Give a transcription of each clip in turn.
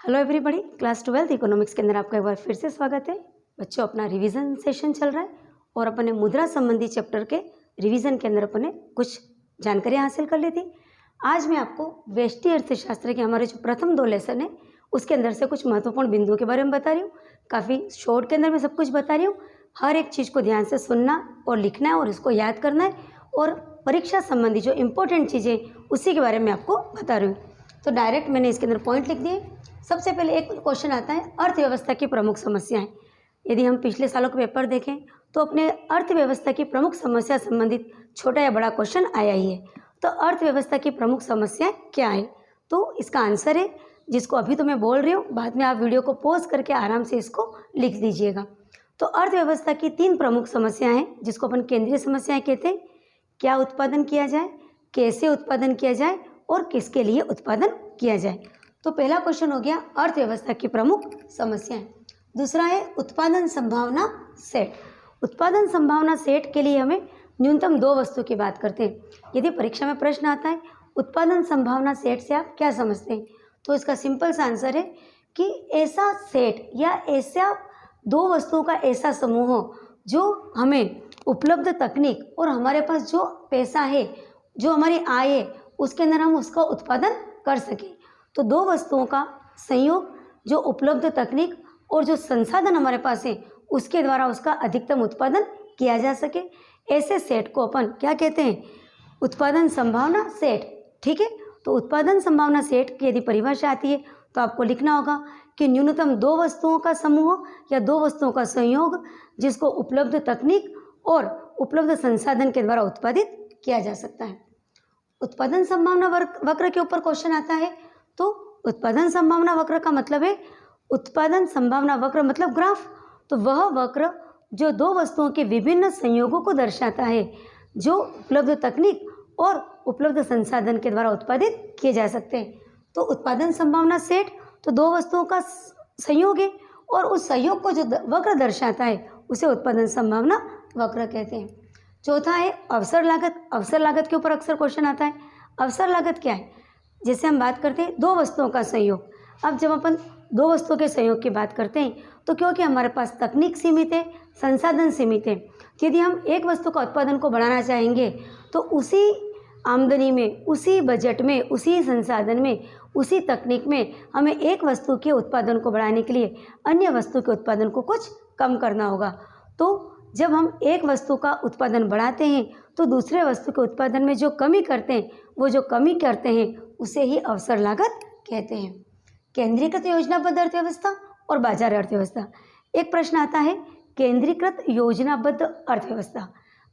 Hello everybody, class 12 economics के अंदर आपका एक बार फिर से स्वागत है। बच्चों, अपना रिवीजन सेशन चल रहा है और अपने मुद्रा संबंधी चैप्टर के रिवीजन के अंदर अपने कुछ जानकारियाँ हासिल कर ली थी। आज मैं आपको व्यष्टि अर्थशास्त्र के हमारे जो प्रथम 2 लेसन है उसके अंदर से कुछ महत्वपूर्ण बिंदुओं के बारे में बता रही हूँ। काफ़ी शॉर्ट के अंदर मैं सब कुछ बता रही हूँ। हर एक चीज़ को ध्यान से सुनना और लिखना है और इसको याद करना है, और परीक्षा संबंधी जो इम्पोर्टेंट चीज़ें उसी के बारे में आपको बता रही हूँ। तो डायरेक्ट मैंने इसके अंदर पॉइंट लिख दिए। सबसे पहले एक क्वेश्चन आता है, अर्थव्यवस्था की प्रमुख समस्याएं। यदि हम पिछले सालों के पेपर देखें तो अपने अर्थव्यवस्था की प्रमुख समस्या संबंधित छोटा या बड़ा क्वेश्चन आया ही है। तो अर्थव्यवस्था की प्रमुख समस्याएं क्या है, तो इसका आंसर है, जिसको अभी तो मैं बोल रही हूँ, बाद में आप वीडियो को पॉज करके आराम से इसको लिख दीजिएगा। तो अर्थव्यवस्था की 3 प्रमुख समस्याएं हैं, जिसको अपन केंद्रीय समस्याएं कहते हैं। क्या उत्पादन किया जाए, कैसे उत्पादन किया जाए और किसके लिए उत्पादन किया जाए। तो पहला क्वेश्चन हो गया अर्थव्यवस्था की प्रमुख समस्याएं। दूसरा है उत्पादन संभावना सेट। उत्पादन संभावना सेट के लिए हमें न्यूनतम 2 वस्तु की बात करते हैं। यदि परीक्षा में प्रश्न आता है उत्पादन संभावना सेट से आप क्या समझते हैं, तो इसका सिंपल सा आंसर है कि ऐसा सेट या ऐसा 2 वस्तुओं का ऐसा समूह हो जो हमें उपलब्ध तकनीक और हमारे पास जो पैसा है, जो हमारी आय है, उसके अंदर हम उसका उत्पादन कर सकें। तो 2 वस्तुओं का संयोग, जो उपलब्ध तकनीक और जो संसाधन हमारे पास है, उसके द्वारा उसका अधिकतम उत्पादन किया जा सके, ऐसे सेट को अपन क्या कहते हैं, उत्पादन संभावना सेट। ठीक है, तो उत्पादन संभावना सेट की यदि परिभाषा आती है तो आपको लिखना होगा कि न्यूनतम 2 वस्तुओं का समूह या 2 वस्तुओं का संयोग, जिसको उपलब्ध तकनीक और उपलब्ध संसाधन के द्वारा उत्पादित किया जा सकता है। उत्पादन संभावना वक्र के ऊपर क्वेश्चन आता है, तो उत्पादन संभावना वक्र का मतलब है, उत्पादन संभावना वक्र मतलब ग्राफ, तो वह वक्र जो 2 वस्तुओं के विभिन्न संयोगों को दर्शाता है, जो उपलब्ध तकनीक और उपलब्ध संसाधन के द्वारा उत्पादित किए जा सकते हैं। तो उत्पादन संभावना सेट तो 2 वस्तुओं का संयोग है, और उस संयोग को जो वक्र दर्शाता है उसे उत्पादन संभावना वक्र कहते हैं। चौथा है अवसर लागत। अवसर लागत के ऊपर अक्सर क्वेश्चन आता है। अवसर लागत क्या है, जैसे हम बात करते हैं 2 वस्तुओं का संयोग। अब जब अपन 2 वस्तुओं के संयोग की बात करते हैं, तो क्योंकि हमारे पास तकनीक सीमित है, संसाधन सीमित है, यदि हम एक वस्तु का उत्पादन को बढ़ाना चाहेंगे तो उसी आमदनी में, उसी बजट में, उसी संसाधन में, उसी तकनीक में हमें एक वस्तु के उत्पादन को बढ़ाने के लिए अन्य वस्तु के उत्पादन को कुछ कम करना होगा। तो जब हम एक वस्तु का उत्पादन बढ़ाते हैं तो दूसरे वस्तु के उत्पादन में जो कमी करते हैं, वो जो कमी करते हैं उसे ही अवसर लागत कहते हैं। केंद्रीकृत योजनाबद्ध अर्थव्यवस्था और बाजार अर्थव्यवस्था। एक प्रश्न आता है, केंद्रीकृत योजनाबद्ध अर्थव्यवस्था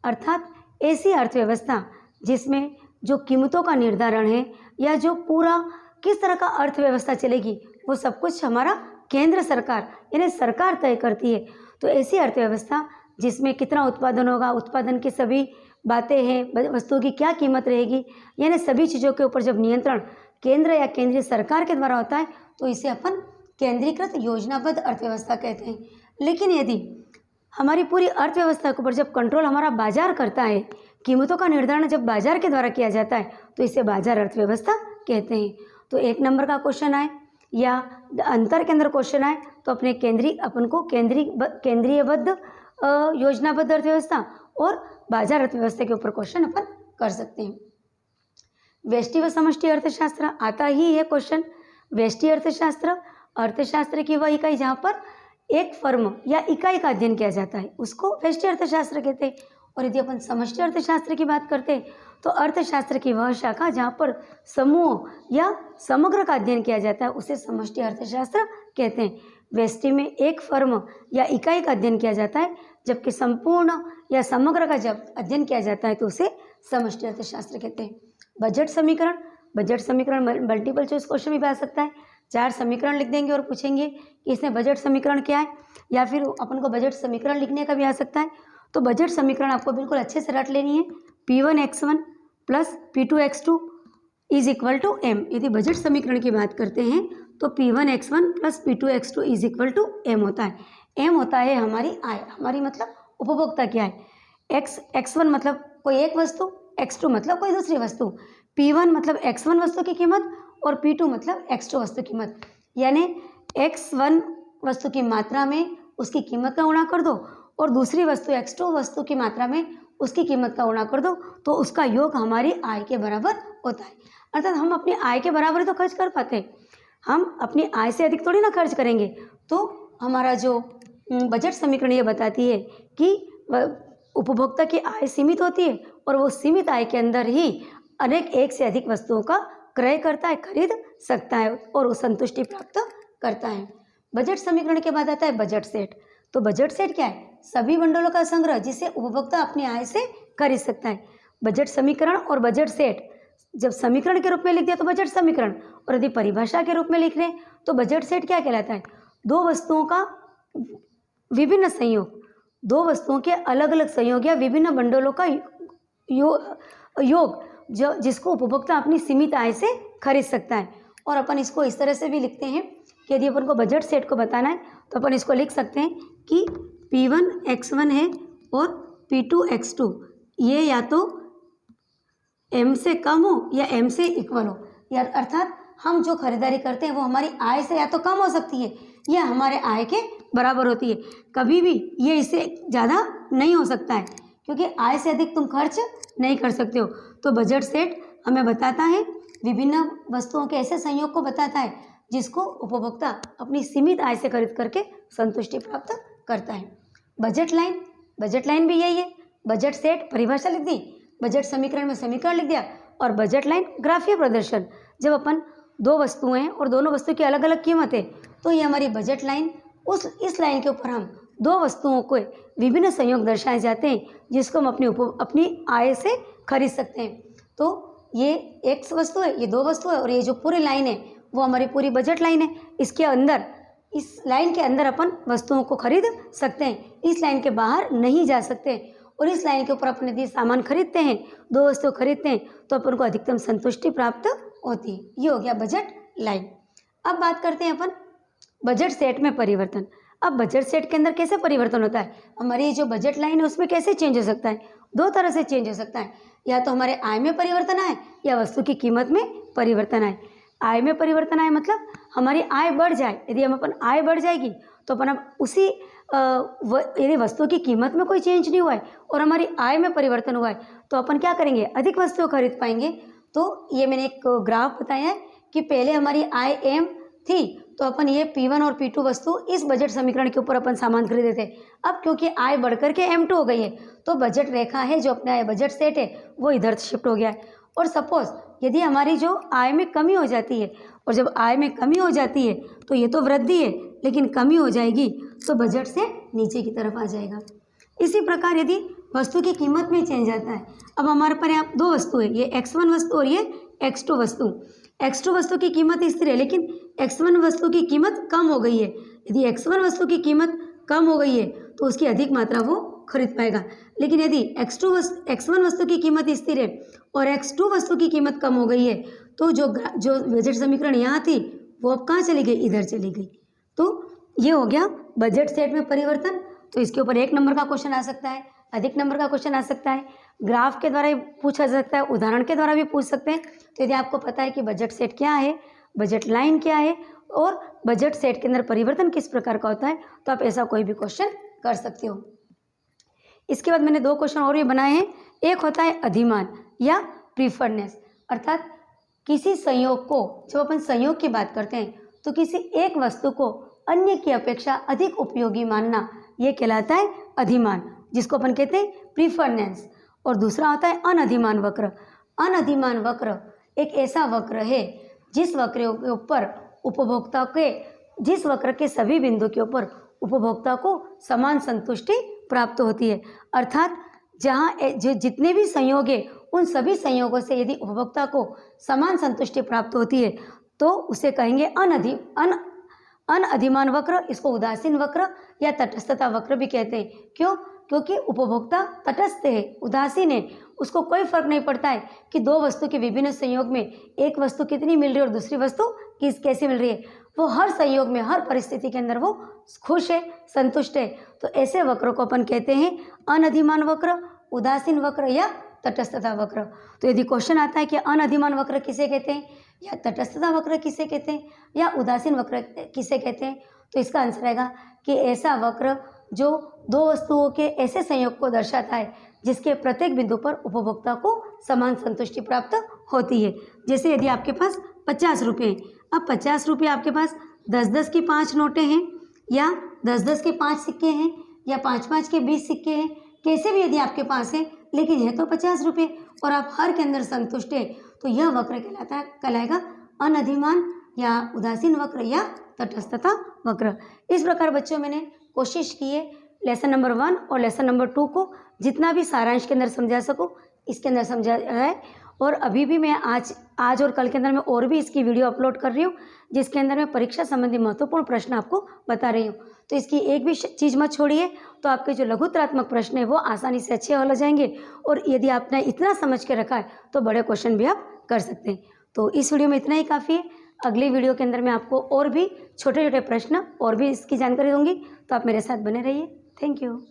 अर्थात ऐसी अर्थव्यवस्था जिसमें जो कीमतों का निर्धारण है या जो पूरा किस तरह का अर्थव्यवस्था चलेगी, वो सब कुछ हमारा केंद्र सरकार यानी सरकार तय करती है। तो ऐसी अर्थव्यवस्था जिसमें कितना उत्पादन होगा, उत्पादन की सभी बातें हैं, वस्तुओं की क्या कीमत रहेगी, यानी सभी चीज़ों के ऊपर जब नियंत्रण केंद्र या केंद्रीय सरकार के द्वारा होता है, तो इसे अपन केंद्रीकृत योजनाबद्ध अर्थव्यवस्था कहते हैं। लेकिन यदि हमारी पूरी अर्थव्यवस्था के ऊपर जब कंट्रोल हमारा बाजार करता है, कीमतों का निर्धारण जब बाजार के द्वारा किया जाता है, तो इसे बाजार अर्थव्यवस्था कहते हैं। तो 1 नंबर का क्वेश्चन आए या अंतर के अंदर क्वेश्चन आए, तो अपने अपन को केंद्रीयबद्ध योजनाबद्ध अर्थव्यवस्था और बाजार अर्थव्यवस्था के ऊपर क्वेश्चन अपन कर सकते हैं। व्यष्टि व समष्टि अर्थशास्त्र आता ही है क्वेश्चन। व्यष्टि अर्थशास्त्र, अर्थशास्त्र की वह इकाई जहाँ पर एक फर्म या इकाई का अध्ययन किया जाता है, उसको व्यष्टि अर्थशास्त्र कहते हैं। और यदि अपन समष्टि अर्थशास्त्र की बात करते हैं, तो अर्थशास्त्र की वह शाखा जहाँ पर समूह या समग्र का अध्ययन किया जाता है, उसे समष्टि अर्थशास्त्र कहते हैं। व्यष्टि में एक फर्म या इकाई का अध्ययन किया जाता है, जबकि संपूर्ण या समग्र का जब अध्ययन किया जाता है तो उसे समष्टि अर्थशास्त्र कहते हैं। बजट समीकरण। बजट समीकरण मल्टीपल चॉइस क्वेश्चन भी आ सकता है। 4 समीकरण लिख देंगे और पूछेंगे कि इसमें बजट समीकरण क्या है, या फिर अपन को बजट समीकरण लिखने का भी आ सकता है। तो बजट समीकरण आपको बिल्कुल अच्छे से रट लेनी है। P1x1 plus P2x2 is equal to M। यदि बजट समीकरण की बात करते हैं तो P1x1 plus P2x2 is equal to M होता है। M होता है हमारी आय, हमारी मतलब उपभोक्ता की आय। x1 मतलब कोई एक वस्तु, x2 मतलब कोई दूसरी वस्तु, P1 मतलब x1 वस्तु की कीमत और P2 मतलब x2 वस्तु की कीमत। यानी x1 वस्तु की मात्रा में उसकी कीमत का गुणा कर दो और दूसरी वस्तु x2 वस्तु की मात्रा में उसकी कीमत का गुणा कर दो, तो उसका योग हमारी आय के बराबर होता है। अर्थात हम अपनी आय के बराबर ही तो खर्च कर पाते हैं, हम अपनी आय से अधिक थोड़ी ना खर्च करेंगे। तो हमारा जो बजट समीकरण ये बताती है कि उपभोक्ता की आय सीमित होती है और वो सीमित आय के अंदर ही अनेक एक से अधिक वस्तुओं का क्रय करता है, खरीद सकता है और वो संतुष्टि प्राप्त करता है। बजट समीकरण के बाद आता है बजट सेट। तो बजट सेट क्या है? सभी मंडलों का संग्रह जिसे उपभोक्ता अपनी आय से खरीद सकता है। बजट समीकरण और बजट सेट जब समीकरण के रूप में लिख दिया तो बजट समीकरण, और यदि परिभाषा के रूप में लिख रहे हैं तो बजट सेट क्या कहलाता है? दो वस्तुओं का विभिन्न संयोग, दो वस्तुओं के अलग अलग संयोग या विभिन्न मंडलों का योग जो जिसको उपभोक्ता अपनी सीमित आय से खरीद सकता है। और अपन इसको इस तरह से भी लिखते हैं कि यदि अपन को बजट सेट को बताना है तो अपन इसको लिख सकते हैं कि P1 X1 है और P2 X2, ये या तो M से कम हो या M से इक्वल हो, या अर्थात हम जो खरीदारी करते हैं वो हमारी आय से या तो कम हो सकती है या हमारे आय के बराबर होती है। कभी भी ये इससे ज़्यादा नहीं हो सकता है, क्योंकि आय से अधिक तुम खर्च नहीं कर सकते हो। तो बजट सेट हमें बताता है विभिन्न वस्तुओं के ऐसे संयोग को बताता है जिसको उपभोक्ता अपनी सीमित आय से खरीद करके संतुष्टि प्राप्त करता है। बजट लाइन भी यही है। बजट सेट परिभाषा लिख दी, बजट समीकरण में समीकरण लिख दिया, और बजट लाइन ग्राफीय प्रदर्शन। जब अपन दो वस्तुएं हैं और दोनों वस्तु की अलग अलग कीमत है तो ये हमारी बजट लाइन, इस लाइन के ऊपर हम दो वस्तुओं को विभिन्न संयोग दर्शाए जाते हैं जिसको हम अपनी आय से खरीद सकते हैं। तो ये एक्स वस्तु है, ये दो वस्तु है, और ये जो पूरी लाइन है वो हमारी पूरी बजट लाइन है। इसके अंदर, इस लाइन के अंदर अपन वस्तुओं को खरीद सकते हैं, इस लाइन के बाहर नहीं जा सकते। और इस लाइन के ऊपर अपन यदि सामान खरीदते हैं, दो वस्तु खरीदते हैं, तो अपन को अधिकतम संतुष्टि प्राप्त होती है। ये हो गया बजट लाइन। अब बात करते हैं अपन बजट सेट में परिवर्तन। अब बजट सेट के अंदर कैसे परिवर्तन होता है? हमारी जो बजट लाइन है उसमें कैसे चेंज हो सकता है? दो तरह से चेंज हो सकता है, या तो हमारे आय में परिवर्तन आए या वस्तु की कीमत में परिवर्तन आए। आय में परिवर्तन आए मतलब हमारी आय बढ़ जाए। यदि हम अपन आय बढ़ जाएगी तो अपन अब उसी यदि वस्तु की कीमत में कोई चेंज नहीं हुआ है और हमारी आय में परिवर्तन हुआ है तो अपन क्या करेंगे? अधिक वस्तुएं खरीद पाएंगे। तो ये मैंने एक ग्राफ बताया है कि पहले हमारी आय M थी तो अपन ये P1 और P2 वस्तु इस बजट समीकरण के ऊपर अपन सामान खरीदे थे। अब क्योंकि आय बढ़कर के M2 हो गई है तो बजट रेखा है जो अपना बजट सेट है वो इधर शिफ्ट हो गया है। और सपोज यदि हमारी जो आय में कमी हो जाती है, और जब आय में कमी हो जाती है तो ये तो वृद्धि है लेकिन कमी हो जाएगी तो बजट से नीचे की तरफ आ जाएगा। इसी प्रकार यदि वस्तु की कीमत में चेंज आता है, अब हमारे पर यहाँ दो वस्तु है, ये X1 वस्तु और ये X2 वस्तु। X2 वस्तु की कीमत स्थिर है लेकिन X1 वस्तु की कीमत कम हो गई है। यदि X1 वस्तु की कीमत कम हो गई है तो उसकी अधिक मात्रा वो खरीद पाएगा। लेकिन यदि X1 वस्तु की कीमत स्थिर है और X2 वस्तु की कीमत कम हो गई है तो जो बजट समीकरण यहाँ थी वो अब कहाँ चली गई? इधर चली गई। तो ये हो गया बजट सेट में परिवर्तन। तो इसके ऊपर 1 नंबर का क्वेश्चन आ सकता है, अधिक नंबर का क्वेश्चन आ सकता है, ग्राफ के द्वारा भी पूछा जा सकता है, उदाहरण के द्वारा भी पूछ सकते हैं। तो यदि आपको पता है कि बजट सेट क्या है, बजट लाइन क्या है और बजट सेट के अंदर परिवर्तन किस प्रकार का होता है तो आप ऐसा कोई भी क्वेश्चन कर सकते हो। इसके बाद मैंने 2 क्वेश्चन और भी बनाए हैं। एक होता है अधिमान या प्रीफर्डनेस, अर्थात किसी संयोग को, जब अपन संयोग की बात करते हैं तो किसी एक वस्तु को अन्य की अपेक्षा अधिक उपयोगी मानना, यह कहलाता है अधिमान, जिसको अपन कहते हैं प्रीफर्डनेस। और दूसरा होता है अनधिमान वक्र। अनधिमान वक्र एक ऐसा वक्र है जिस वक्र के ऊपर उपभोक्ता के, जिस वक्र के सभी बिंदु के ऊपर उपभोक्ता को समान संतुष्टि प्राप्त होती है। अर्थात जहाँ जो जितने भी संयोग है उन सभी संयोगों से यदि उपभोक्ता को समान संतुष्टि प्राप्त होती है तो उसे कहेंगे अनधिमान वक्र। इसको उदासीन वक्र या तटस्थता वक्र भी कहते हैं। क्यों? क्योंकि उपभोक्ता तटस्थ है, उदासीन है, उसको कोई फर्क नहीं पड़ता है कि दो वस्तु के विभिन्न संयोग में एक वस्तु कितनी मिल रही है और दूसरी वस्तु कैसी मिल रही है। वो हर संयोग में, हर परिस्थिति के अंदर वो खुश है, संतुष्ट है। तो ऐसे वक्र को अपन कहते हैं अनधिमान वक्र, उदासीन वक्र या तटस्थता वक्र। तो यदि क्वेश्चन आता है कि अनधिमान वक्र किसे कहते हैं, या तटस्थता वक्र किसे कहते हैं, या उदासीन वक्र किसे कहते हैं? तो इसका आंसर आएगा कि ऐसा वक्र जो दो वस्तुओं के ऐसे संयोग को दर्शाता है जिसके प्रत्येक बिंदु पर उपभोक्ता को समान संतुष्टि प्राप्त होती है। जैसे यदि आपके पास 50 रुपये हैं, अब 50 रुपये आपके पास 10-10 की 5 नोटें हैं, या 10-10 के 5 सिक्के हैं, या 5-5 के 20 सिक्के हैं, कैसे भी यदि आपके पास है, लेकिन है तो 50 रुपये और आप हर के अंदर संतुष्ट है, तो यह वक्र कहलाएगा अनधिमान या उदासीन वक्र या तटस्थता वक्र। इस प्रकार बच्चों मैंने कोशिश की है लेसन नंबर 1 और लेसन नंबर 2 को जितना भी सारांश के अंदर समझा सकूं इसके अंदर समझा है। और अभी भी मैं आज और कल के अंदर मैं और भी इसकी वीडियो अपलोड कर रही हूँ जिसके अंदर मैं परीक्षा संबंधी महत्वपूर्ण प्रश्न आपको बता रही हूँ। तो इसकी एक भी चीज़ मत छोड़िए, तो आपके जो लघुत्तरात्मक प्रश्न है वो आसानी से अच्छे हल हो जाएंगे। और यदि आपने इतना समझ के रखा है तो बड़े क्वेश्चन भी आप कर सकते हैं। तो इस वीडियो में इतना ही काफ़ी है। अगली वीडियो के अंदर मैं आपको और भी छोटे छोटे प्रश्न और भी इसकी जानकारी दूंगी, तो आप मेरे साथ बने रहिए। Thank you.